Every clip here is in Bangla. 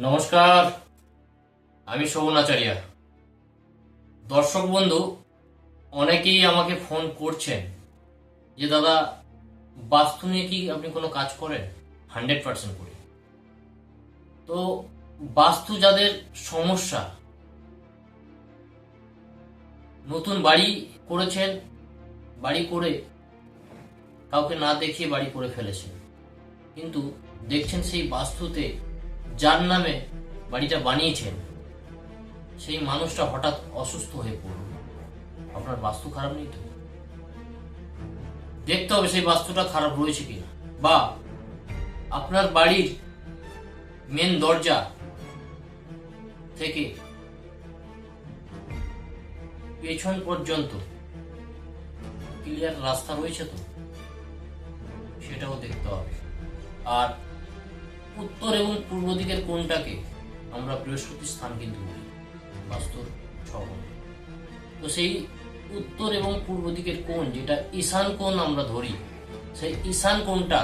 নমস্কার, আমি শোভন আচার্য। দর্শক বন্ধু অনেকেই আমাকে ফোন করছেন যে দাদা, বাস্তু নিয়ে কি আপনি কোনো কাজ করেন? 100% করি। তো বাস্তু যাদের সমস্যা, নতুন বাড়ি করেছেন, বাড়ি করে কাউকে না দেখিয়ে বাড়ি করে ফেলেছেন, কিন্তু দেখছেন সেই বাস্তুতে যার নামে বাড়িটা বানিয়েছেন সেই মানুষটা হঠাৎ অসুস্থ হয়ে পড়ল। আপনার বাস্তু খারাপ নেই তো? দেখতে হবে সেই বাস্তুটা খারাপ রয়েছে কিনা, বা আপনার বাড়ির মেন দরজা থেকে পেছন পর্যন্ত ক্লিয়ার রাস্তা রয়েছে তো, সেটাও দেখতে হবে। আর উত্তর এবং পূর্ব দিকের কোণটাকে আমরা বৃহস্পতির স্থান কিন্তু বলি বাস্তুর ছবনে। তো সেই উত্তর এবং পূর্ব দিকের কোণ, যেটা ঈশান কোণ আমরা ধরি, সেই ঈশান কোণটা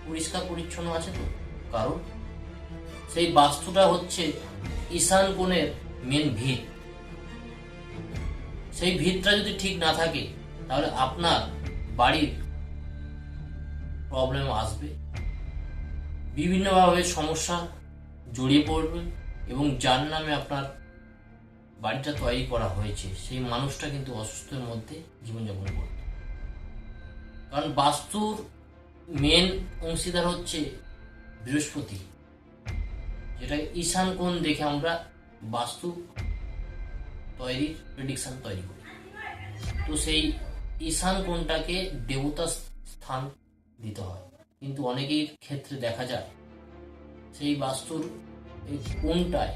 পরিষ্কার পরিচ্ছন্ন আছে তো? কারণ সেই বাস্তুটা হচ্ছে ঈশান কোণের মেন ভিত। সেই ভিতটা যদি ঠিক না থাকে তাহলে আপনার বাড়ির প্রবলেম আসবে, বিভিন্নভাবে সমস্যা জড়িয়ে পড়বেন, এবং যার নামে আপনার বাড়িটা তৈরি করা হয়েছে সেই মানুষটা কিন্তু অসুস্থের মধ্যে জীবনযাপন করবে। কারণ বাস্তুর মেন অংশীদার হচ্ছে বৃহস্পতি, যেটা ঈশান কোণ দেখে আমরা বাস্তু তৈরির প্রেডিকশন তৈরি করি। তো সেই ঈশান কোণটাকে দেবতা স্থান দিতে হয়, কিন্তু অনেকের ক্ষেত্রে দেখা যায় সেই বাস্তুর এই কোণটায়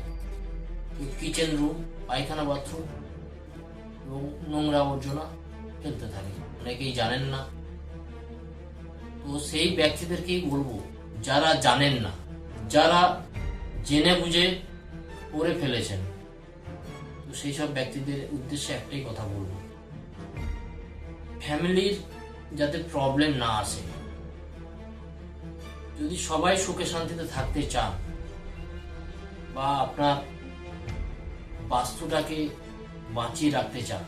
কিচেন রুম, পায়খানা, বাথরুম এবং নোংরা আবর্জনা ফেলতে থাকে। অনেকেই জানেন না। তো সেই ব্যক্তিদেরকেই বলবো, যারা জানেন না, যারা জেনে বুঝে করে ফেলেছেন, তো সেই সব ব্যক্তিদের উদ্দেশ্যে একটাই কথা বলবো, ফ্যামিলির যাতে প্রবলেম না আসে। যদি সবাই সুখে শান্তিতে থাকতে চান, বা আপনার বাস্তুটাকে বাঁচিয়ে রাখতে চান,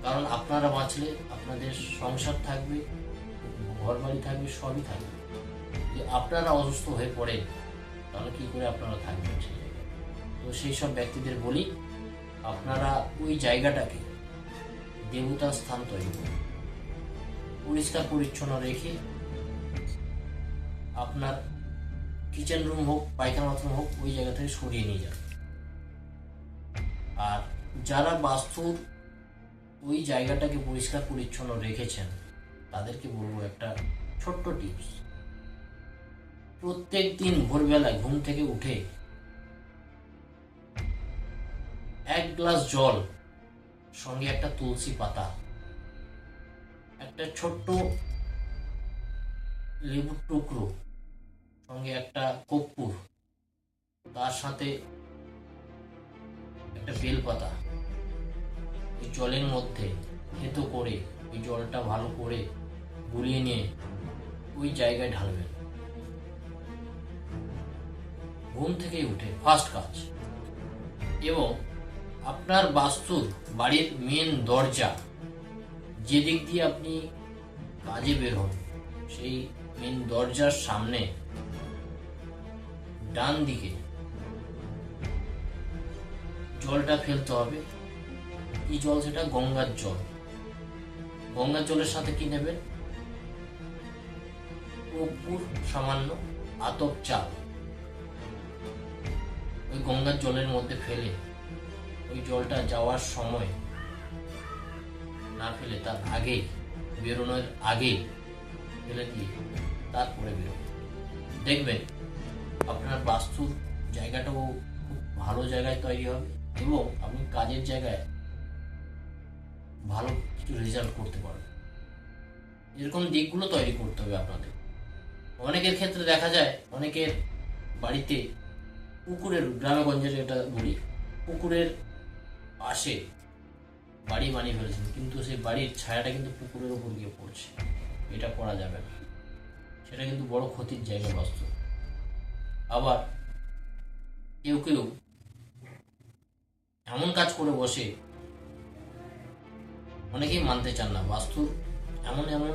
কারণ আপনারা বাঁচলে আপনাদের সংসার থাকবে, ঘর বাড়ি থাকবে, সবই থাকবে। যদি আপনারা অসুস্থ হয়ে পড়ে তাহলে কি করে আপনারা থাকবেন সেই জায়গায়? তো সেই সব ব্যক্তিদের বলি, আপনারা ওই জায়গাটাকে দেবতার স্থান তৈরি করুন, পরিষ্কার পরিচ্ছন্ন রেখে আপনার কিচেন রুম হোক, পায়খানা বাথরুম হোক, ওই জায়গা থেকে সরিয়ে নিয়ে যান। আর যারা বাস্তুর ওই জায়গাটাকে পরিষ্কার পরিচ্ছন্ন রেখেছেন তাদেরকে বলবো একটা ছোট্ট টিপস। প্রত্যেক দিন ভোরবেলায় ঘুম থেকে উঠে 1 গ্লাস জল, সঙ্গে একটা তুলসী পাতা, একটা ছোট্ট লেবুর টুকরো, সঙ্গে একটা কর্পূর, তার সাথে একটা বেলপাতা, ওই জলের মধ্যে থেতো করে ওই জলটা ভালো করে গুলিয়ে নিয়ে ওই জায়গায় ঢালবেন। ঘুম থেকে উঠে ফার্স্ট কাজ। এবং আপনার বাস্তুর বাড়ির মেন দরজা, যেদিক দিয়ে আপনি কাজে বের হন, সেই মেন দরজার সামনে ডান দিকে জলটা ফেলতে হবে। কি জল সেটা? গঙ্গার জল। গঙ্গার জলের সাথে কি নেবেন? কর্পূর, সামান্য আতপ চাল, ওই গঙ্গার জলের মধ্যে ফেলে ওই জলটা যাওয়ার সময় না ফেলে তার আগে, বেরোনোর আগে ফেলে দিয়ে তারপরে বেরোবেন। দেখবেন আপনার বাস্তুর জায়গাটাও খুব ভালো জায়গায় তৈরি হবে, এবং আপনি কাজের জায়গায় ভালো কিছু রেজাল্ট করতে পারবেন। এরকম দিকগুলো তৈরি করতে হবে আপনাদের। অনেকের ক্ষেত্রে দেখা যায় অনেকের বাড়িতে পুকুরের, গ্রামে গঞ্জে যেটা বলি, পুকুরের পাশে বাড়ি বানিয়ে ফেলেছেন, কিন্তু সেই বাড়ির ছায়াটা কিন্তু পুকুরের উপর গিয়ে পড়ছে। এটা করা যাবে না, সেটা কিন্তু বড় ক্ষতির জায়গা বাস্তু। আবার কেউ কেউ এমন কাজ করে বসে, অনেকেই মানতে চান না বাস্তুর এমন এমন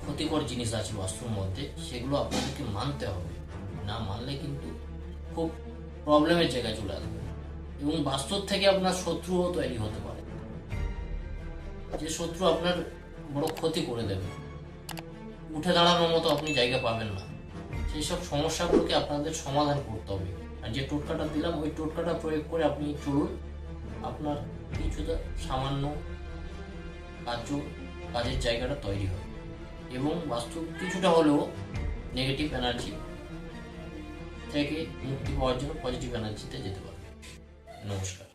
ক্ষতিকর জিনিস আছে বাস্তুর মধ্যে, সেগুলো আপনাদেরকে মানতে হবে। না মানলে কিন্তু খুব প্রবলেমের জায়গায় চলে আসবে এবং বাস্তুর থেকে আপনার শত্রুও তৈরি হতে পারে, যে শত্রু আপনার বড় ক্ষতি করে দেবে, উঠে দাঁড়ানোর মতো আপনি জায়গা পাবেন না। সেই সব সমস্যাগুলোকে আপনাদের সমাধান করতে হবে। আর যে টোটকাটা দিলাম ওই টোটকাটা প্রয়োগ করে আপনি চলুন, আপনার কিছুটা সামান্য কাজের জায়গাটা তৈরি হবে এবং বাস্তু কিছুটা হলেও নেগেটিভ এনার্জি থেকে মুক্তি পাওয়ার জন্য পজিটিভ এনার্জিতে যেতে পারবে। নমস্কার।